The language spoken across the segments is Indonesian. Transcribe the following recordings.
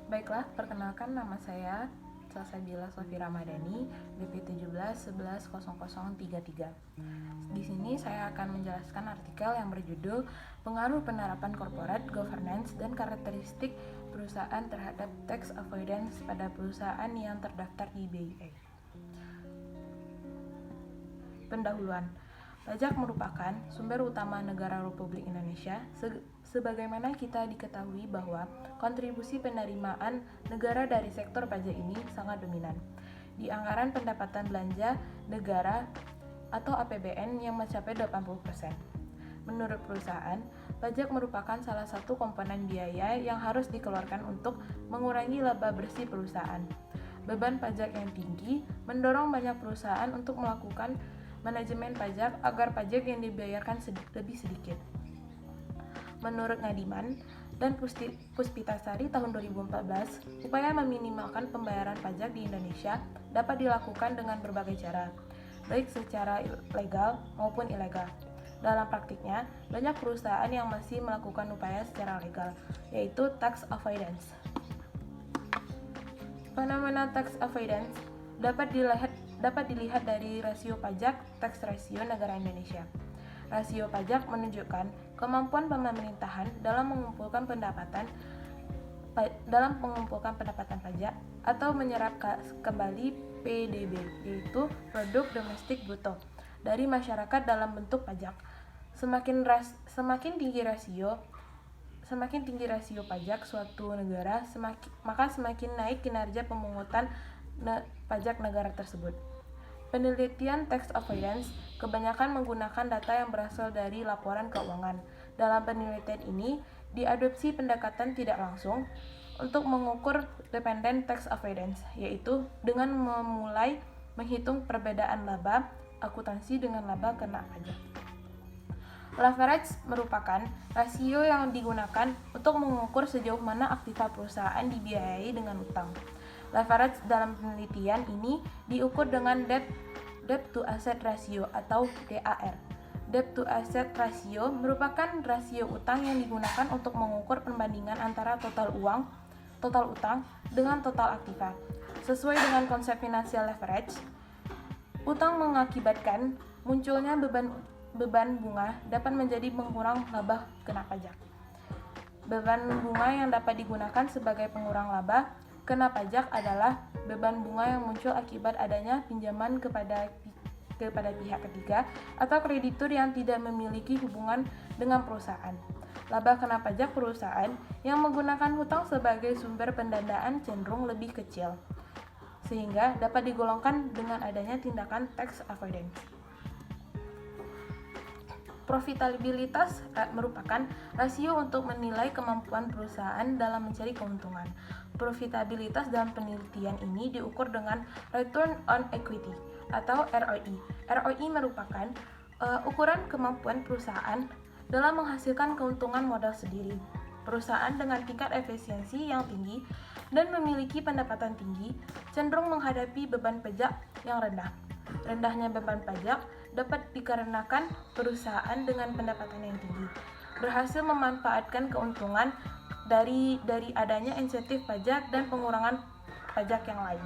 Baiklah, perkenalkan nama saya Salsabila Sofi Ramadhani, BP 17110033. Di sini saya akan menjelaskan artikel yang berjudul Pengaruh Penerapan Corporate Governance dan Karakteristik Perusahaan Terhadap Tax Avoidance pada Perusahaan yang Terdaftar di BIA. Pendahuluan. Pajak merupakan sumber utama negara Republik Indonesia, sebagaimana kita diketahui bahwa kontribusi penerimaan negara dari sektor pajak ini sangat dominan. Di anggaran pendapatan belanja negara atau APBN yang mencapai 80%. Menurut perusahaan, pajak merupakan salah satu komponen biaya yang harus dikeluarkan untuk mengurangi laba bersih perusahaan. Beban pajak yang tinggi mendorong banyak perusahaan untuk melakukan manajemen pajak agar pajak yang dibayarkan lebih sedikit. Menurut Ngadiman dan Puspitasari tahun 2014, upaya meminimalkan pembayaran pajak di Indonesia dapat dilakukan dengan berbagai cara, baik secara legal maupun ilegal. Dalam praktiknya, banyak perusahaan yang masih melakukan upaya secara legal, yaitu tax avoidance. Fenomena tax avoidance dapat dilihat dari rasio pajak tax ratio negara Indonesia. Rasio pajak menunjukkan kemampuan pemerintahan dalam mengumpulkan pendapatan pajak atau menyerap kembali PDB, yaitu produk domestik bruto, dari masyarakat dalam bentuk pajak. Semakin tinggi rasio pajak suatu negara, maka semakin naik kinerja pemungutan pajak negara tersebut. Penelitian tax avoidance kebanyakan menggunakan data yang berasal dari laporan keuangan. Dalam penelitian ini, diadopsi pendekatan tidak langsung untuk mengukur dependent tax avoidance, yaitu dengan memulai menghitung perbedaan laba akuntansi dengan laba kena pajak. Leverage merupakan rasio yang digunakan untuk mengukur sejauh mana aktiva perusahaan dibiayai dengan utang. Leverage dalam penelitian ini diukur dengan debt to asset ratio atau DAR. Debt to asset ratio merupakan rasio utang yang digunakan untuk mengukur perbandingan antara total utang dengan total aktiva. Sesuai dengan konsep finansial leverage, utang mengakibatkan munculnya beban bunga dapat menjadi pengurang laba kena pajak. Beban bunga yang dapat digunakan sebagai pengurang laba kena pajak adalah beban bunga yang muncul akibat adanya pinjaman kepada pihak ketiga atau kreditur yang tidak memiliki hubungan dengan perusahaan. Laba kena pajak perusahaan yang menggunakan hutang sebagai sumber pendanaan cenderung lebih kecil, sehingga dapat digolongkan dengan adanya tindakan tax avoidance. Profitabilitas merupakan rasio untuk menilai kemampuan perusahaan dalam mencari keuntungan. Profitabilitas dalam penelitian ini diukur dengan Return on Equity atau ROE. ROE merupakan ukuran kemampuan perusahaan dalam menghasilkan keuntungan modal sendiri. Perusahaan dengan tingkat efisiensi yang tinggi dan memiliki pendapatan tinggi cenderung menghadapi beban pajak yang rendah. Rendahnya beban pajak dapat dikarenakan perusahaan dengan pendapatan yang tinggi berhasil memanfaatkan keuntungan dari adanya insentif pajak dan pengurangan pajak yang lain.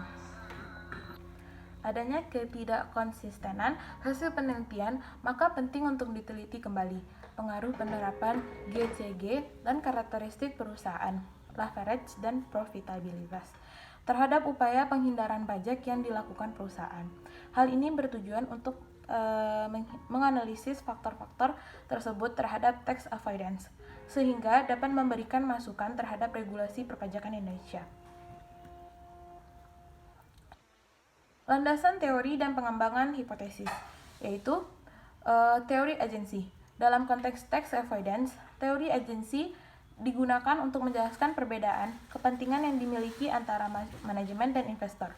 Adanya ketidakkonsistenan hasil penelitian, maka penting untuk diteliti kembali pengaruh penerapan GCG dan karakteristik perusahaan, leverage dan profitabilitas terhadap upaya penghindaran pajak yang dilakukan perusahaan. Hal ini bertujuan untuk menganalisis faktor-faktor tersebut terhadap tax avoidance, sehingga dapat memberikan masukan terhadap regulasi perpajakan Indonesia. Landasan teori dan pengembangan hipotesis, yaitu teori agensi. Dalam konteks tax avoidance, teori agensi digunakan untuk menjelaskan perbedaan kepentingan yang dimiliki antara manajemen dan investor.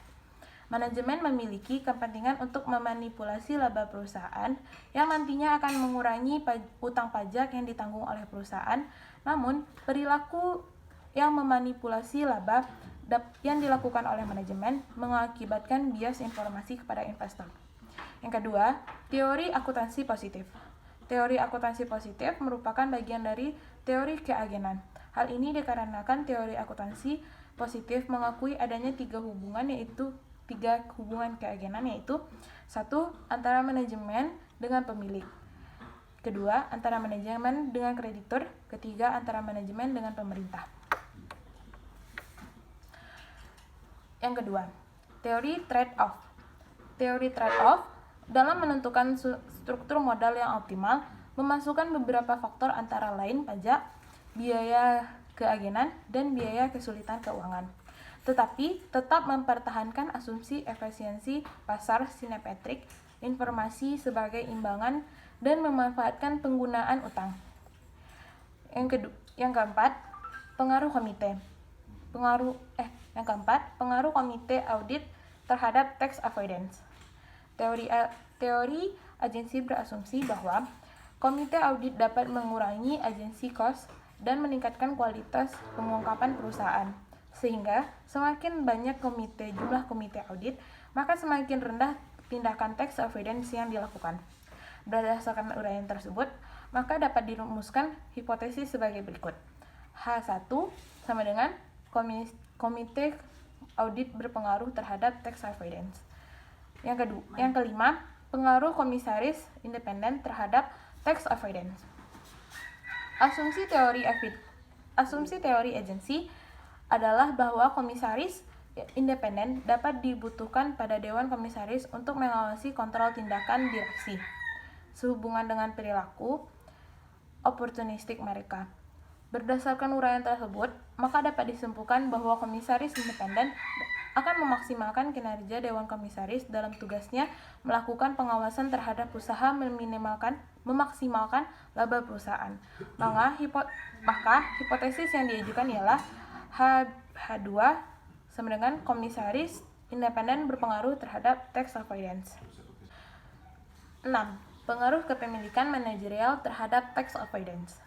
Manajemen memiliki kepentingan untuk memanipulasi laba perusahaan yang nantinya akan mengurangi utang pajak yang ditanggung oleh perusahaan, namun perilaku yang memanipulasi laba yang dilakukan oleh manajemen mengakibatkan bias informasi kepada investor. Yang kedua, teori akuntansi positif. Teori akuntansi positif merupakan bagian dari teori keagenan. Hal ini dikarenakan teori akuntansi positif mengakui adanya tiga hubungan keagenan yaitu 1. Antara manajemen dengan pemilik, 2. Antara manajemen dengan kreditur, 3. Antara manajemen dengan pemerintah. Yang kedua, teori trade-off. Teori trade-off dalam menentukan struktur modal yang optimal memasukkan beberapa faktor antara lain pajak, biaya keagenan, dan biaya kesulitan keuangan. Tetapi tetap mempertahankan asumsi efisiensi pasar simetrik informasi sebagai imbangan dan memanfaatkan penggunaan utang. Yang keempat, pengaruh komite. Pengaruh komite audit terhadap tax avoidance. Teori agensi berasumsi bahwa komite audit dapat mengurangi agensi cost dan meningkatkan kualitas pengungkapan perusahaan. Sehingga semakin banyak jumlah komite audit, maka semakin rendah tindakan tax avoidance yang dilakukan. Berdasarkan uraian tersebut, maka dapat dirumuskan hipotesis sebagai berikut. H1 sama dengan komite audit berpengaruh terhadap tax avoidance. Yang kelima, pengaruh komisaris independen terhadap tax avoidance. Asumsi teori agensi adalah bahwa komisaris independen dapat dibutuhkan pada dewan komisaris untuk mengawasi kontrol tindakan direksi sehubungan dengan perilaku oportunistik mereka. Berdasarkan uraian tersebut, maka dapat disimpulkan bahwa komisaris independen akan memaksimalkan kinerja dewan komisaris dalam tugasnya melakukan pengawasan terhadap usaha memaksimalkan laba perusahaan. Maka hipotesis yang diajukan ialah H2 sama dengan komisaris independen berpengaruh terhadap tax avoidance. 6. Pengaruh kepemilikan manajerial terhadap tax avoidance.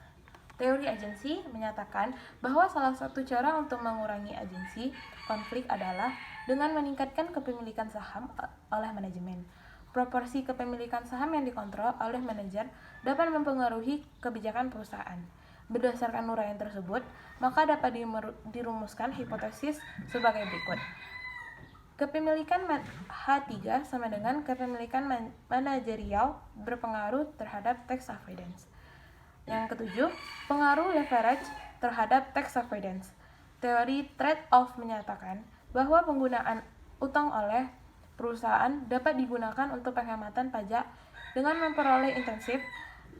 Teori agensi menyatakan bahwa salah satu cara untuk mengurangi agensi konflik adalah dengan meningkatkan kepemilikan saham oleh manajemen. Proporsi kepemilikan saham yang dikontrol oleh manajer dapat mempengaruhi kebijakan perusahaan. Berdasarkan uraian tersebut, maka dapat dirumuskan hipotesis sebagai berikut. Kepemilikan H3 sama dengan kepemilikan manajerial berpengaruh terhadap tax avoidance. Yang ketujuh, pengaruh leverage terhadap tax avoidance. Teori trade-off menyatakan bahwa penggunaan utang oleh perusahaan dapat digunakan untuk penghematan pajak dengan memperoleh insentif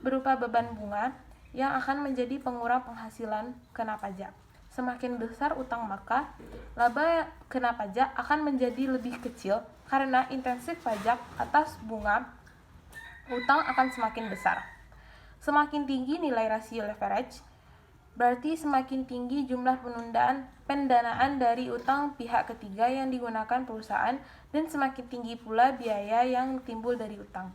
berupa beban bunga yang akan menjadi pengurang penghasilan kena pajak. Semakin besar utang, maka laba kena pajak akan menjadi lebih kecil karena intensif pajak atas bunga utang akan semakin besar. Semakin tinggi nilai rasio leverage, berarti semakin tinggi jumlah pendanaan dari utang pihak ketiga yang digunakan perusahaan dan semakin tinggi pula biaya yang timbul dari utang.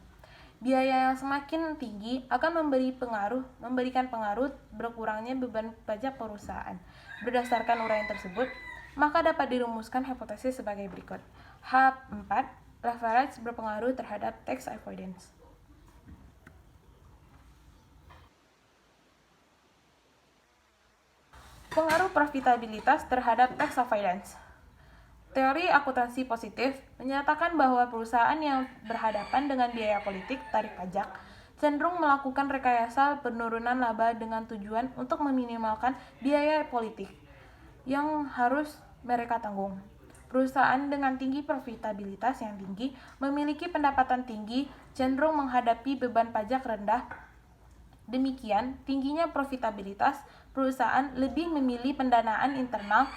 Biaya yang semakin tinggi akan memberikan pengaruh berkurangnya beban pajak perusahaan. Berdasarkan uraian tersebut, maka dapat dirumuskan hipotesis sebagai berikut. H4, leverage berpengaruh terhadap tax avoidance. Pengaruh profitabilitas terhadap tax avoidance. Teori akuntansi positif menyatakan bahwa perusahaan yang berhadapan dengan biaya politik tarik pajak cenderung melakukan rekayasa penurunan laba dengan tujuan untuk meminimalkan biaya politik yang harus mereka tanggung. Perusahaan dengan tinggi profitabilitas yang tinggi memiliki pendapatan tinggi cenderung menghadapi beban pajak rendah. Demikian, tingginya profitabilitas perusahaan lebih memilih pendanaan internal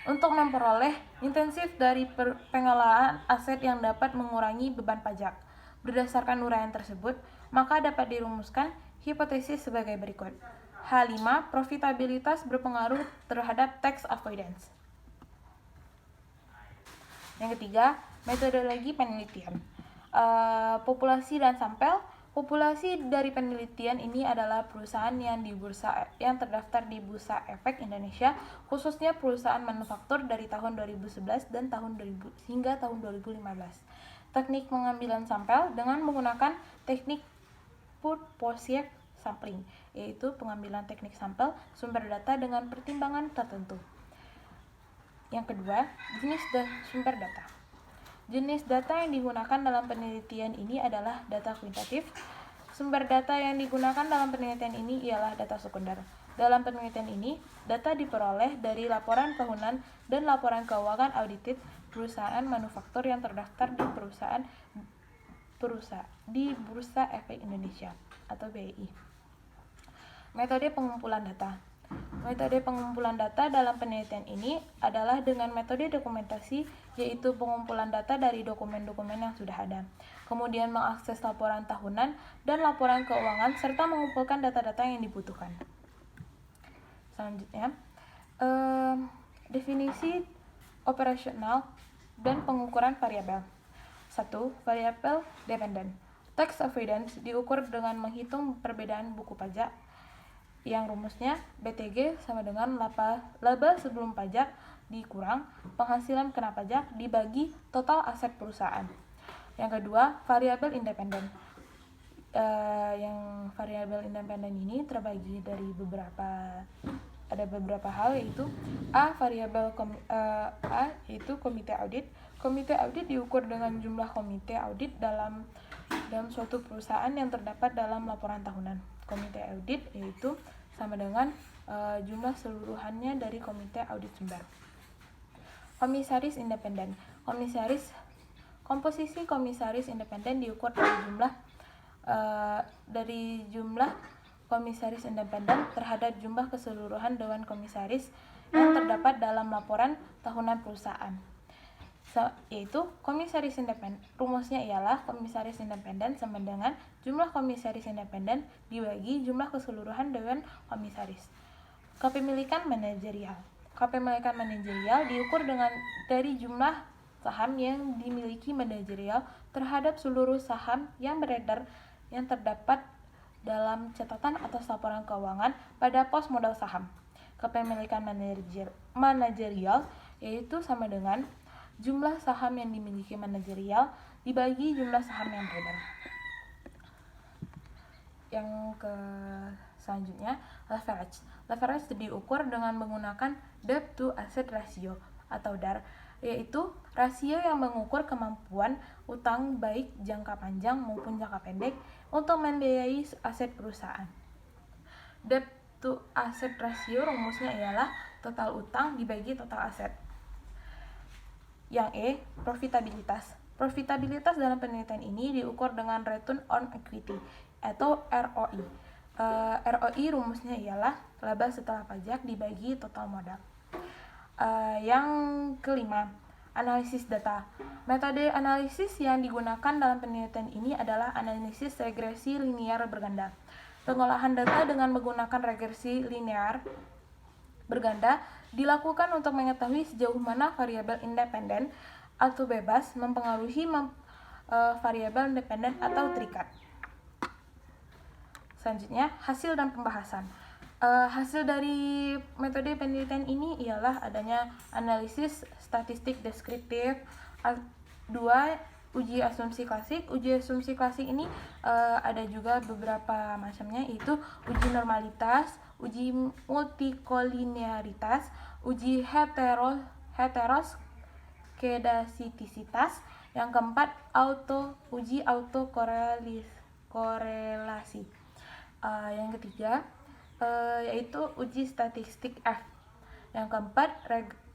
untuk memperoleh intensif dari pengelolaan aset yang dapat mengurangi beban pajak. Berdasarkan uraian tersebut, maka dapat dirumuskan hipotesis sebagai berikut. H5, profitabilitas berpengaruh terhadap tax avoidance. Yang ketiga, metodologi penelitian. Populasi dan sampel. Populasi dari penelitian ini adalah perusahaan yang terdaftar di Bursa Efek Indonesia, khususnya perusahaan manufaktur dari tahun 2011 dan hingga tahun 2015. Teknik pengambilan sampel dengan menggunakan teknik Purpoisier sampling, yaitu pengambilan teknik sampel sumber data dengan pertimbangan tertentu. Yang kedua, jenis sumber data. Jenis data yang digunakan dalam penelitian ini adalah data kuantitatif. Sumber data yang digunakan dalam penelitian ini ialah data sekunder. Dalam penelitian ini, data diperoleh dari laporan tahunan dan laporan keuangan audited perusahaan manufaktur yang terdaftar di Bursa Efek Indonesia atau BEI. Metode pengumpulan data. Metode pengumpulan data dalam penelitian ini adalah dengan metode dokumentasi, yaitu pengumpulan data dari dokumen-dokumen yang sudah ada, kemudian mengakses laporan tahunan dan laporan keuangan, serta mengumpulkan data-data yang dibutuhkan. Selanjutnya, definisi operasional dan pengukuran variabel. 1. Variabel dependent. Tax avoidance diukur dengan menghitung perbedaan buku pajak yang rumusnya BTG sama dengan laba sebelum pajak dikurang penghasilan kena pajak dibagi total aset perusahaan. Yang kedua, variabel independen. Yang variabel independen ini terbagi dari beberapa hal, yaitu A. Variabel A yaitu komite audit. Komite audit diukur dengan jumlah komite audit dalam suatu perusahaan yang terdapat dalam laporan tahunan. Komite audit yaitu sama dengan jumlah seluruhannya dari komite audit sumber. Komisaris independen. Komposisi komisaris independen diukur dari jumlah komisaris independen terhadap jumlah keseluruhan dewan komisaris yang terdapat dalam laporan tahunan perusahaan. Yaitu komisaris independen. Rumusnya ialah komisaris independen sama dengan jumlah komisaris independen dibagi jumlah keseluruhan dewan komisaris. Kepemilikan manajerial. Kepemilikan manajerial diukur dari jumlah saham yang dimiliki manajerial terhadap seluruh saham yang beredar yang terdapat dalam catatan atas laporan keuangan pada pos modal saham. Kepemilikan manajerial yaitu sama dengan jumlah saham yang dimiliki manajerial dibagi jumlah saham yang beredar. Yang selanjutnya, leverage. Leverage diukur dengan menggunakan debt to asset ratio atau DAR, yaitu rasio yang mengukur kemampuan utang baik jangka panjang maupun jangka pendek untuk membiayai aset perusahaan. Debt to asset ratio rumusnya ialah total utang dibagi total aset. Yang E, profitabilitas. Profitabilitas dalam penelitian ini diukur dengan return on equity atau ROI. ROI rumusnya ialah laba setelah pajak dibagi total modal. Yang kelima, analisis data. Metode analisis yang digunakan dalam penelitian ini adalah analisis regresi linear berganda. Pengolahan data dengan menggunakan regresi linear berganda dilakukan untuk mengetahui sejauh mana variabel independen atau bebas mempengaruhi variabel independen atau terikat. Selanjutnya, hasil dan pembahasan. Hasil dari metode penelitian ini ialah adanya analisis statistik deskriptif. 2. Uji asumsi klasik. Uji asumsi klasik ini ada juga beberapa macamnya, yaitu uji normalitas, uji multikolinearitas, uji heteroskedasitisitas. Yang keempat, uji autokorelasi. Yang ketiga, yaitu uji statistik F. Yang keempat,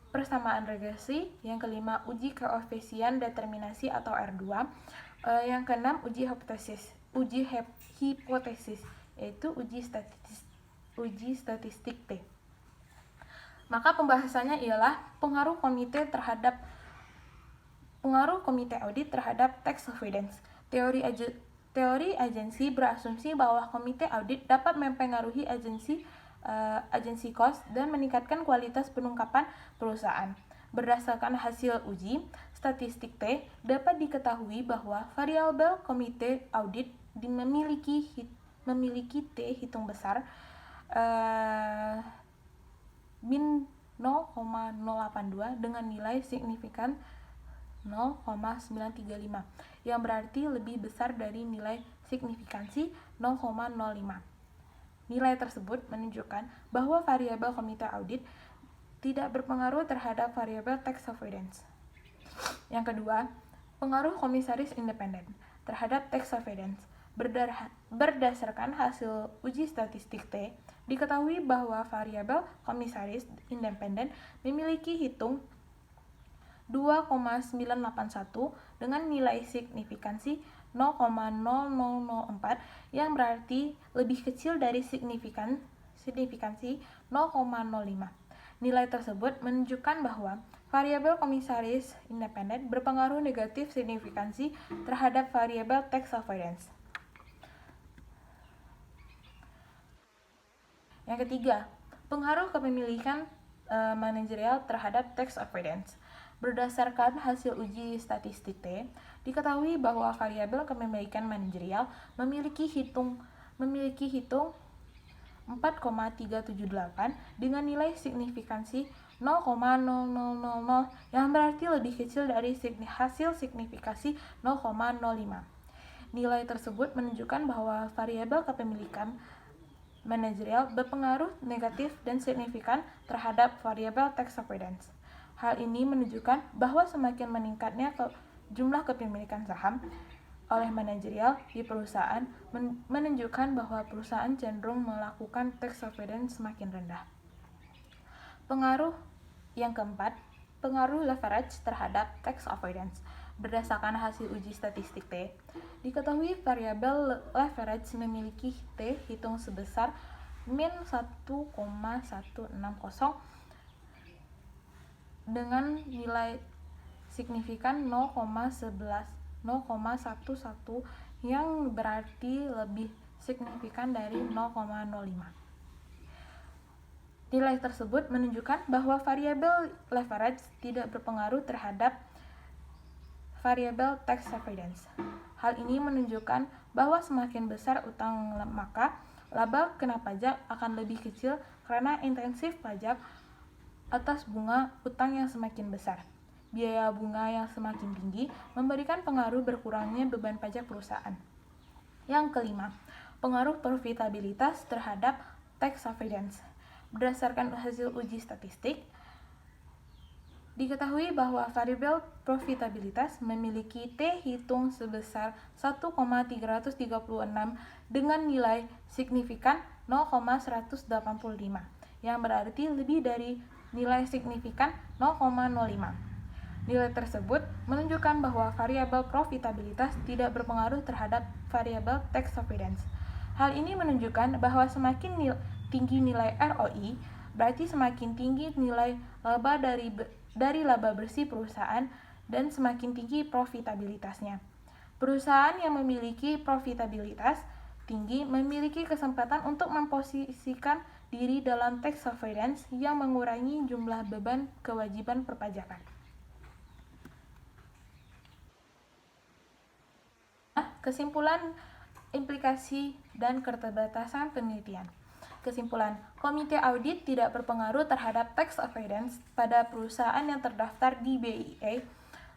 persamaan regresi. Yang kelima, uji koefisien determinasi atau R2. Yang keenam, uji hipotesis, yaitu uji statistik T. Maka pembahasannya ialah pengaruh komite audit terhadap tax avoidance. Teori agensi berasumsi bahwa komite audit dapat mempengaruhi agensi cost dan meningkatkan kualitas penungkapan perusahaan. Berdasarkan hasil uji statistik T, dapat diketahui bahwa variabel komite audit memiliki T hitung besar min 0,082 dengan nilai signifikan 0,935 yang berarti lebih besar dari nilai signifikansi 0,05. Nilai tersebut menunjukkan bahwa variabel komite audit tidak berpengaruh terhadap variabel tax avoidance. Yang kedua, pengaruh komisaris independen terhadap tax avoidance. Berdasarkan hasil uji statistik T, diketahui bahwa variabel komisaris independen memiliki hitung 2,981 dengan nilai signifikansi 0,0004 yang berarti lebih kecil dari signifikansi 0,05. Nilai tersebut menunjukkan bahwa variabel komisaris independen berpengaruh negatif signifikansi terhadap variabel tax avoidance. Yang ketiga, pengaruh kepemilikan manajerial terhadap tax avoidance. Berdasarkan hasil uji statistik T, diketahui bahwa variabel kepemilikan manajerial memiliki hitung 4,378 dengan nilai signifikansi 0,0000 yang berarti lebih kecil dari hasil signifikasi 0,05. Nilai tersebut menunjukkan bahwa variabel kepemilikan manajerial berpengaruh negatif dan signifikan terhadap variabel tax avoidance. Hal ini menunjukkan bahwa semakin meningkatnya jumlah kepemilikan saham oleh manajerial di perusahaan menunjukkan bahwa perusahaan cenderung melakukan tax avoidance semakin rendah. Pengaruh yang keempat, pengaruh leverage terhadap tax avoidance. Berdasarkan hasil uji statistik T, diketahui variabel leverage memiliki T hitung sebesar min 1,160 dengan nilai signifikan 0,11 yang berarti lebih signifikan dari 0,05. Nilai tersebut menunjukkan bahwa variabel leverage tidak berpengaruh terhadap variabel tax avoidance. Hal ini menunjukkan bahwa semakin besar utang maka laba kena pajak akan lebih kecil karena intensif pajak atas bunga utang yang semakin besar. Biaya bunga yang semakin tinggi memberikan pengaruh berkurangnya beban pajak perusahaan. Yang kelima, pengaruh profitabilitas terhadap tax avoidance. Berdasarkan hasil uji statistik, diketahui bahwa variabel profitabilitas memiliki T hitung sebesar 1,336 dengan nilai signifikan 0,185 yang berarti lebih dari nilai signifikan 0,05. Nilai tersebut menunjukkan bahwa variabel profitabilitas tidak berpengaruh terhadap variabel tax avoidance. Hal ini menunjukkan bahwa semakin tinggi nilai ROI, berarti semakin tinggi nilai laba dari laba bersih perusahaan dan semakin tinggi profitabilitasnya. Perusahaan yang memiliki profitabilitas tinggi memiliki kesempatan untuk memposisikan diri dalam tax avoidance yang mengurangi jumlah beban kewajiban perpajakan. Kesimpulan, implikasi, dan keterbatasan penelitian. Kesimpulan, komite audit tidak berpengaruh terhadap tax avoidance pada perusahaan yang terdaftar di BIA.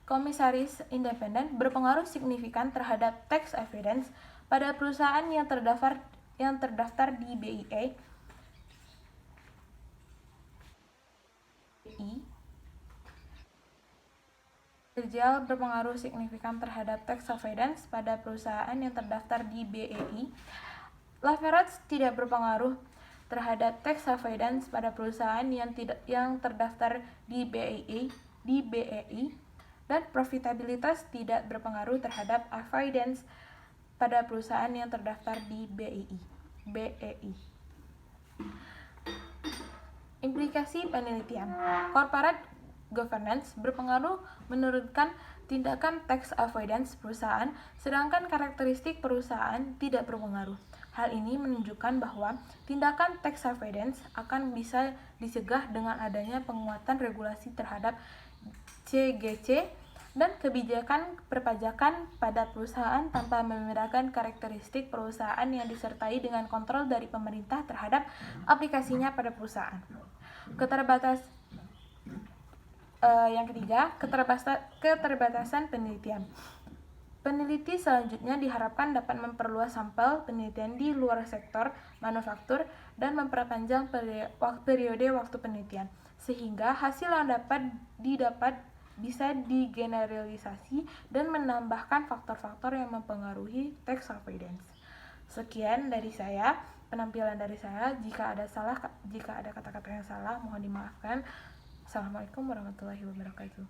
Komisaris independen berpengaruh signifikan terhadap tax avoidance pada perusahaan yang terdaftar di BIA. Manajerial berpengaruh signifikan terhadap tax avoidance pada perusahaan yang terdaftar di BEI. Leverage tidak berpengaruh terhadap tax avoidance pada perusahaan yang terdaftar di BEI, dan profitabilitas tidak berpengaruh terhadap avoidance pada perusahaan yang terdaftar di BEI. Implikasi penelitian. Corporate governance berpengaruh menurunkan tindakan tax avoidance perusahaan, sedangkan karakteristik perusahaan tidak berpengaruh. Hal ini menunjukkan bahwa tindakan tax avoidance akan bisa dicegah dengan adanya penguatan regulasi terhadap CGC dan kebijakan perpajakan pada perusahaan tanpa membedakan karakteristik perusahaan yang disertai dengan kontrol dari pemerintah terhadap aplikasinya pada perusahaan. Yang ketiga, keterbatasan penelitian. Peneliti selanjutnya diharapkan dapat memperluas sampel penelitian di luar sektor manufaktur dan memperpanjang periode waktu penelitian, sehingga hasil yang didapat bisa digeneralisasi dan menambahkan faktor-faktor yang mempengaruhi tax avoidance. Sekian dari saya, penampilan dari saya. Jika ada kata-kata yang salah, mohon dimaafkan. Assalamualaikum warahmatullahi wabarakatuh.